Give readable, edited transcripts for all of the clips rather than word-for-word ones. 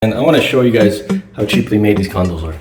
And I want to show you guys how cheaply made these condos are.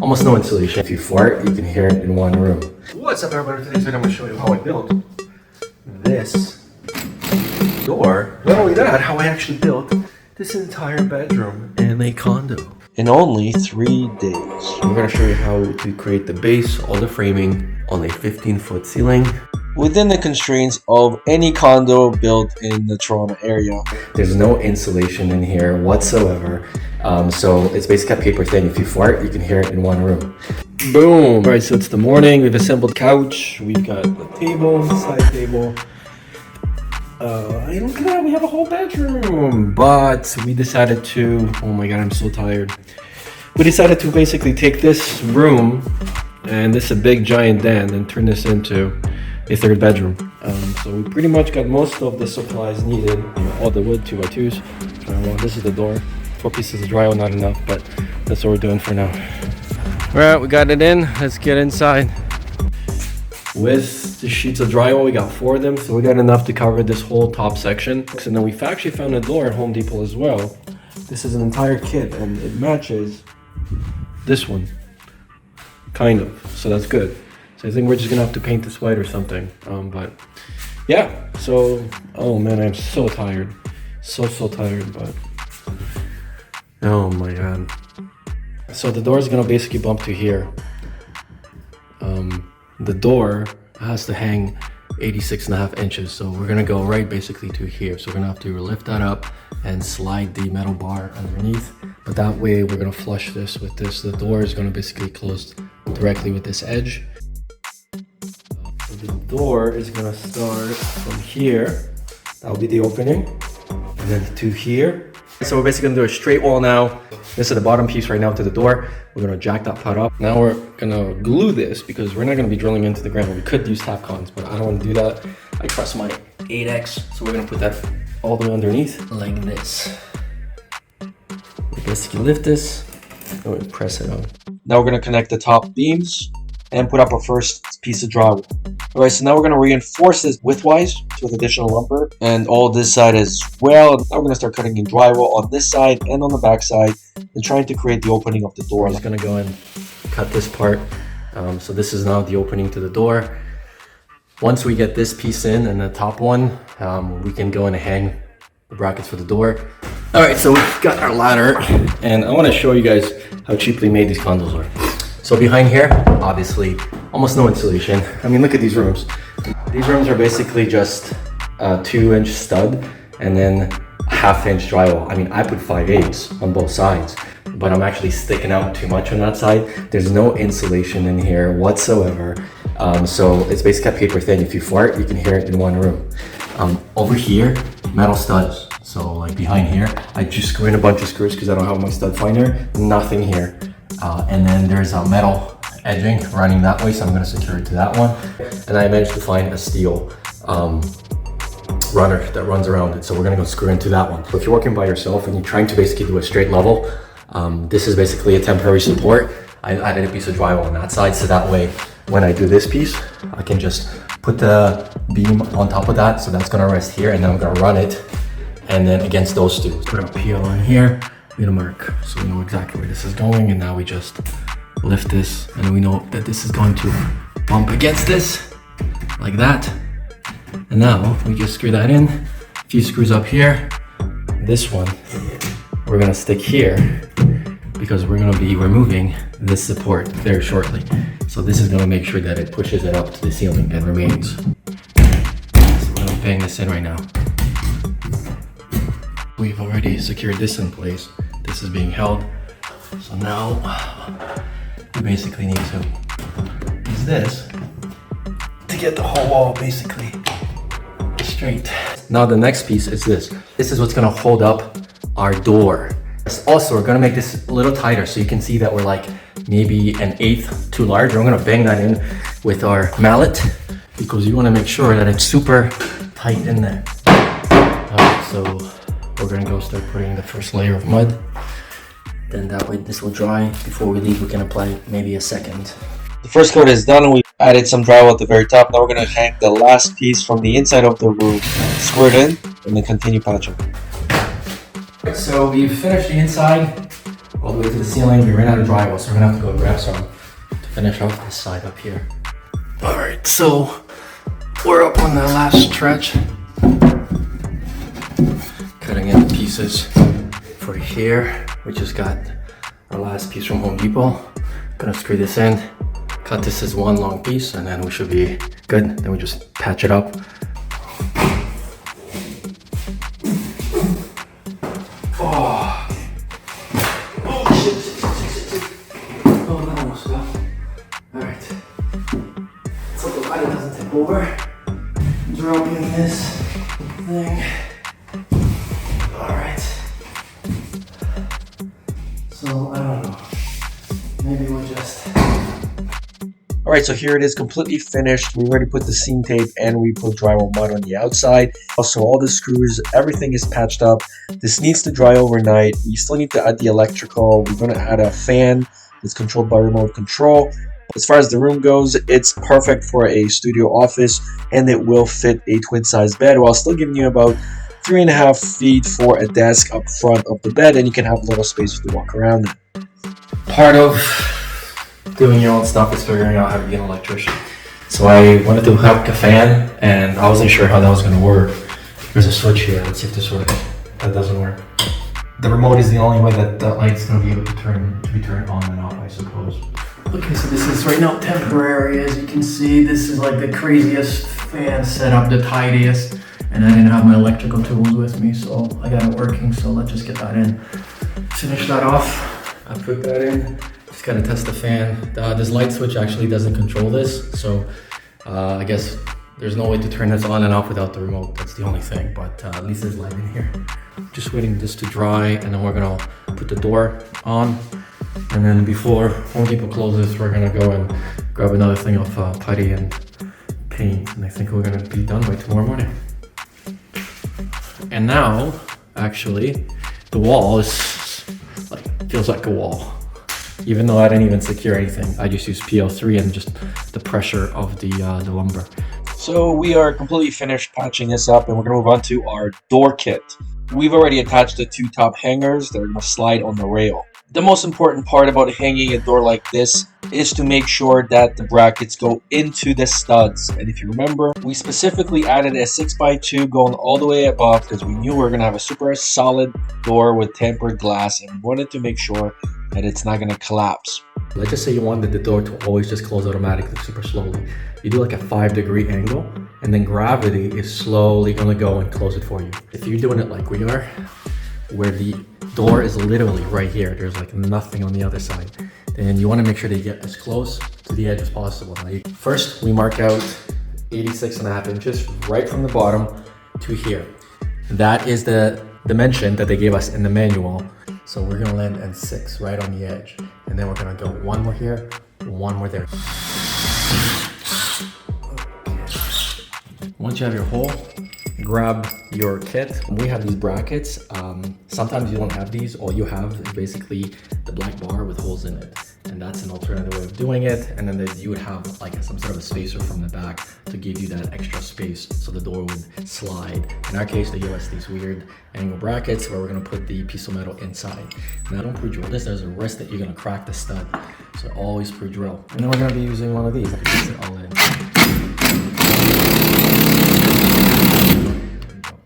Almost no insulation. If you fart, you can hear it in one room. What's up, everybody? Today's video I'm going to show you how I built this door. Not only that, how I actually built this entire bedroom in a condo in only 3 days. I'm going to show you how to create the base, all the framing on a 15-foot ceiling within the constraints of any condo built in the Toronto area. There's no insulation in here whatsoever. So it's basically a paper thin. If you fart, you can hear it in one room. Boom! All right, so it's the morning. We've assembled the couch. We've got the table, side table. Look at that, we have a whole bedroom. But we decided to, oh my God, I'm so tired. We decided to basically take this room and this a big giant den and turn this into a third bedroom. So we pretty much got most of the supplies needed. All the wood, 2x2s. This is the door. 4 pieces of drywall, not enough, but that's what we're doing for now. All right, we got it in. Let's get inside. With the sheets of drywall, we got 4 of them, so we got enough to cover this whole top section. And then we've actually found a door at Home Depot as well. This is an entire kit, and it matches this one, kind of. So that's good. So I think we're just gonna have to paint this white or something. But yeah, so, oh man, I'm so tired. So tired, but oh my God. So the door is gonna basically bump to here. The door has to hang 86.5 inches. So we're gonna go right basically to here. So we're gonna have to lift that up and slide the metal bar underneath. But that way we're gonna flush this with this. The door is gonna basically close directly with this edge. So the door is gonna start from here. That'll be the opening. And then to here. So we're basically gonna do a straight wall now. This is the bottom piece right now to the door. We're gonna jack that part up. Now we're gonna glue this because we're not gonna be drilling into the ground. We could use Tapcons, but I don't wanna do that. I trust my 8X. So we're gonna put that all the way underneath like this. We basically lift this and we press it on. Now we're gonna connect the top beams and put up our first piece of drywall. All right, so now we're gonna reinforce this widthwise with additional lumber and all this side as well. Now we're gonna start cutting in drywall on this side and on the back side and trying to create the opening of the door. I'm just gonna go and cut this part. So this is now the opening to the door. Once we get this piece in and the top one, we can go and hang the brackets for the door. All right, so we've got our ladder and I wanna show you guys how cheaply made these condos are. So behind here, obviously, almost no insulation. I mean, look at these rooms. These rooms are basically just a 2-inch stud and then a 1/2-inch drywall. I mean, I put 5/8 on both sides, but I'm actually sticking out too much on that side. There's no insulation in here whatsoever. So it's basically a paper thin. If you fart, you can hear it in one room. Over here, metal studs. So like behind here, I just screw in a bunch of screws because I don't have my stud finder. Nothing here. And then there's a metal edging running that way, so I'm going to secure it to that one. And I managed to find a steel runner that runs around it, so we're going to go screw into that one. So if you're working by yourself and you're trying to basically do a straight level, this is basically a temporary support. I added a piece of drywall on that side, so that way when I do this piece, I can just put the beam on top of that, so that's going to rest here, and then I'm going to run it and then against those two. Put a PL on here. We need a mark, so we know exactly where this is going, and now we just lift this, and we know that this is going to bump against this, like that. And now we just screw that in. A few screws up here. This one, we're gonna stick here, because we're gonna be removing this support very shortly. So this is gonna make sure that it pushes it up to the ceiling and remains. So we're gonna bang this in right now. We've already secured this in place. This is being held. So now we basically need to use this to get the whole wall basically straight. Now the next piece is this. This is what's gonna hold up our door. Also, we're gonna make this a little tighter so you can see that we're like maybe 1/8 too large. We're gonna bang that in with our mallet because you wanna make sure that it's super tight in there. So we're gonna go start putting the first layer of mud. Then that way this will dry. Before we leave, we can apply maybe a second. The first coat is done and we added some drywall at the very top. Now we're gonna hang the last piece from the inside of the room, screw it in, and then continue patching. So we finished the inside all the way to the ceiling. We ran out of drywall, so we're gonna have to go grab some to finish off this side up here. All right, so we're up on the last stretch, cutting into pieces for here. We just got our last piece from Home Depot. Gonna screw this in, cut this as one long piece, and then we should be good. Then we just patch it up. Over, dropping this thing. All right. So I don't know. Maybe we'll just. All right, so here it is, completely finished. We already put the seam tape and we put drywall mud on the outside. Also, all the screws, everything is patched up. This needs to dry overnight. We still need to add the electrical. We're going to add a fan that's controlled by remote control. As far as the room goes, it's perfect for a studio office, and it will fit a twin-size bed while still giving you about 3.5 feet for a desk up front of the bed, and you can have a little space to walk around in. Part of doing your own stuff is figuring out how to be an electrician. So I wanted to hook a fan, and I wasn't sure how that was going to work. There's a switch here. Let's see if this works. That doesn't work. The remote is the only way that the light's going to be able to be turned on and off, I suppose. Okay, so this is right now temporary. As you can see, this is like the craziest fan setup, the tidiest. And I didn't have my electrical tools with me, so I got it working. So let's just get that in. Finish that off. I put that in. Just gotta test the fan. This light switch actually doesn't control this. So I guess there's no way to turn this on and off without the remote. That's the only thing, but at least there's light in here. Just waiting this to dry, and then we're gonna put the door on. And then before Home Depot closes, we're gonna go and grab another thing of putty and paint. And I think we're gonna be done by tomorrow morning. And now, actually, the wall is feels like a wall. Even though I didn't even secure anything, I just used PL3 and just the pressure of the lumber. So we are completely finished patching this up, and we're gonna move on to our door kit. We've already attached the two top hangers that are gonna slide on the rail. The most important part about hanging a door like this is to make sure that the brackets go into the studs. And if you remember, we specifically added a 6x2 going all the way above because we knew we were going to have a super solid door with tempered glass, and we wanted to make sure that it's not going to collapse. Let's just say you wanted the door to always just close automatically super slowly. You do like a 5-degree angle, and then gravity is slowly going to go and close it for you. If you're doing it like we are, where the door is literally right here, there's like nothing on the other side, then you want to make sure that you get as close to the edge as possible. First, we mark out 86.5 inches right from the bottom to here. That is the dimension that they gave us in the manual. So we're gonna land at 6 right on the edge, and then we're gonna go one more here, one more there. Once you have your hole, grab your kit. We have these brackets. Sometimes you don't have these. All you have is basically the black bar with holes in it, and that's an alternative way of doing it. And then you would have like some sort of a spacer from the back to give you that extra space so the door would slide. In our case, they give us these weird angle brackets where we're gonna put the piece of metal inside. Now don't pre-drill this. There's a risk that you're gonna crack the stud, so always pre-drill. And then we're gonna be using one of these. That fits it all in.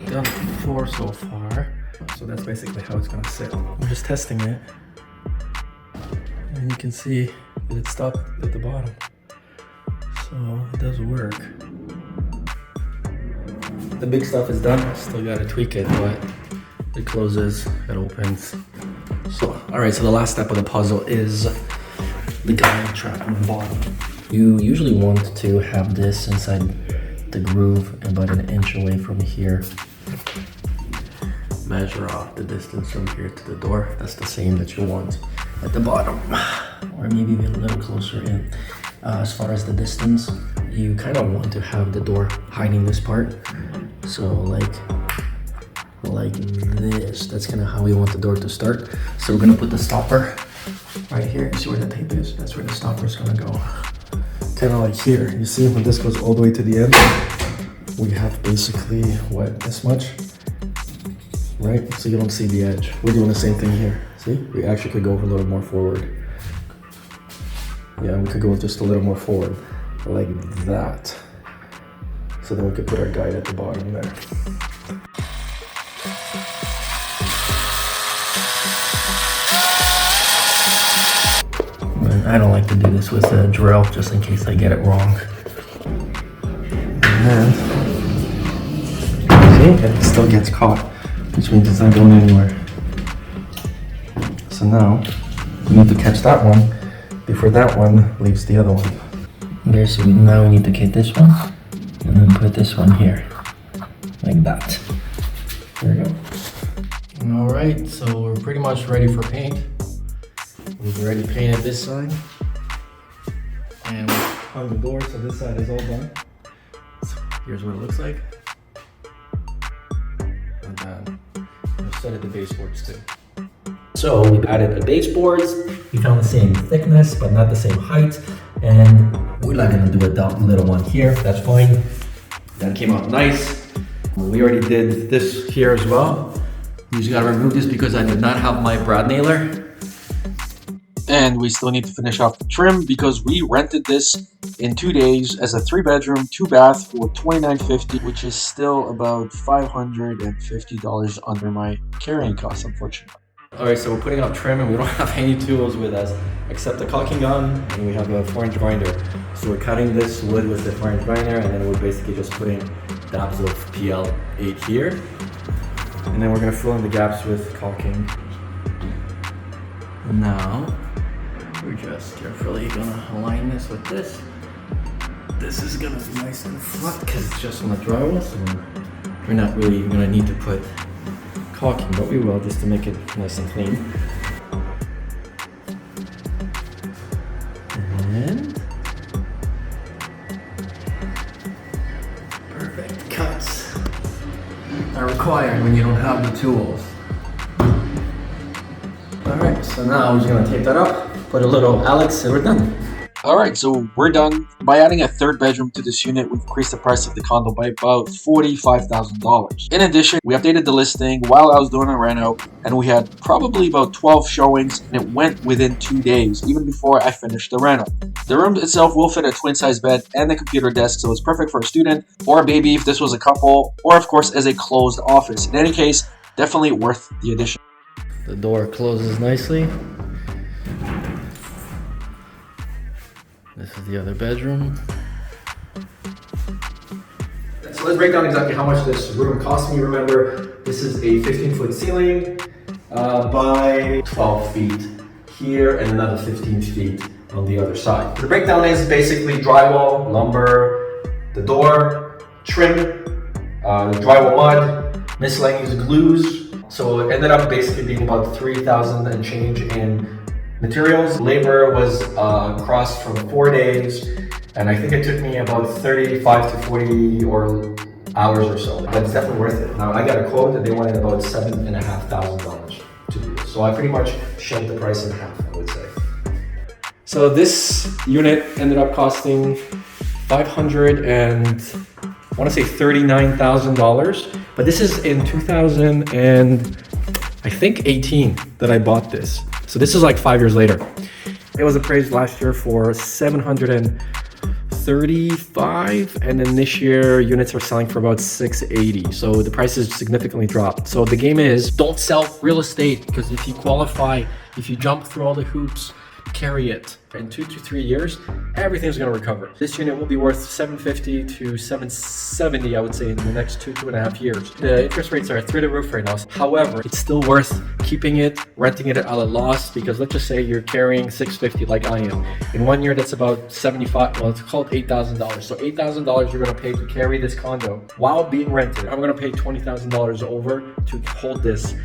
Done 4 so far, so that's basically how it's gonna sit. I'm just testing it, and you can see that it stopped at the bottom, so it does work. The big stuff is done. Still gotta tweak it, but it closes, it opens. So, all right. So the last step of the puzzle is the guide track on the bottom. You usually want to have this inside the groove about 1 inch away from here. Measure off the distance from here to the door. That's the same that you want at the bottom, or maybe a little closer in. As far as the distance, you kind of want to have the door hiding this part. So like this. That's kind of how we want the door to start. So we're gonna put the stopper right here. You see where the tape is? That's where the stopper is gonna go. Kind of like here. You see when this goes all the way to the end, we have basically what, this much right? So you don't see the edge. We're doing the same thing here. See, we actually could go a little more forward. Yeah, we could go just a little more forward, like that. So then we could put our guide at the bottom there. And I don't like to do this with a drill, just in case I get it wrong. And then, see, it still gets caught, which means it's not going anywhere. So now, we need to catch that one before that one leaves the other one. Okay, so now we need to get this one, and then put this one here, like that. There we go. All right, so we're pretty much ready for paint. We've already painted this side, and we hung the door, so this side is all done. So here's what it looks like. And then we've set the baseboards too. So we added the baseboards. We found the same thickness, but not the same height. And we're not gonna do a little one here. That's fine. That came out nice. We already did this here as well. You just gotta remove this because I did not have my brad nailer. And we still need to finish off the trim because we rented this in 2 days as a 3-bedroom, 2-bath for $29.50, which is still about $550 under my carrying costs, unfortunately. All right, so we're putting up trim and we don't have any tools with us except a caulking gun, and we have a 4-inch grinder. So we're cutting this wood with the 4-inch grinder, and then we're basically just putting dabs of PL8 here. And then we're gonna fill in the gaps with caulking. Now, we're just carefully gonna align this with this. This is gonna be nice and flat because it's just on the drywall, so we're not really gonna need to put caulking, but we will just to make it nice and clean. And perfect cuts are required when you don't have the tools. Alright, so now we're just gonna tape that up, put a little Alex, and we're done. Alright, so we're done. By adding a 3rd bedroom to this unit, we've increased the price of the condo by about $45,000. In addition, we updated the listing while I was doing a reno, and we had probably about 12 showings, and it went within 2 days, even before I finished the reno. The room itself will fit a twin-size bed and a computer desk, so it's perfect for a student or a baby if this was a couple, or of course as a closed office. In any case, definitely worth the addition. The door closes nicely. This is the other bedroom. So let's break down exactly how much this room cost me. Remember, this is a 15-foot ceiling by 12 feet here and another 15 feet on the other side. The breakdown is basically drywall, lumber, the door, trim, drywall mud, miscellaneous glues. So it ended up basically being about 3,000 and change in materials. Labor was crossed from 4 days, and I think it took me about 35 to 40 hours or so. But it's definitely worth it. Now I got a quote that they wanted about $7,500 to do this. So I pretty much shed the price in half, I would say. So this unit ended up costing $39,000, but this is in 2000 and I think 18 that I bought this. So this is like 5 years later. It was appraised last year for 735, and then this year units are selling for about 680. So the price has significantly dropped. So the game is don't sell real estate, because if you qualify, if you jump through all the hoops, carry it. In 2 to 3 years, everything's going to recover. This unit will be worth $750 to $770, I would say, in the next 2.5 years. The interest rates are through the roof right now. However, it's still worth keeping it, renting it at a loss, because let's just say you're carrying $650 like I am. In 1 year, that's about 75, well, it's called $8,000. So $8,000 you're going to pay to carry this condo while being rented. I'm going to pay $20,000 over to hold this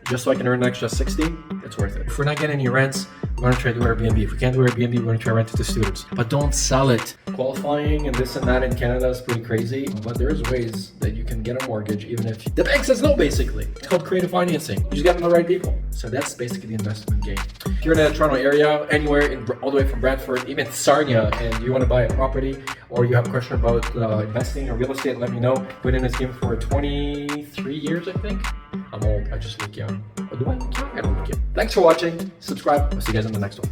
just so I can earn an extra 60, it's worth it. If we're not getting any rents, we're gonna try to do Airbnb. If we can't do Airbnb, we're gonna try to rent it to students. But don't sell it. Qualifying and this and that in Canada is pretty crazy, but there's ways that you can get a mortgage even if the bank says no, basically. It's called creative financing. You just get the right people. So that's basically the investment game. If you're in the Toronto area, anywhere, all the way from Brantford, even Sarnia, and you wanna buy a property, or you have a question about investing or real estate, let me know. Been in this game for 23 years, I think. I'm old. I just look young. Or do I look young? I don't look young. Thanks for watching. Subscribe. I'll see you guys in the next one.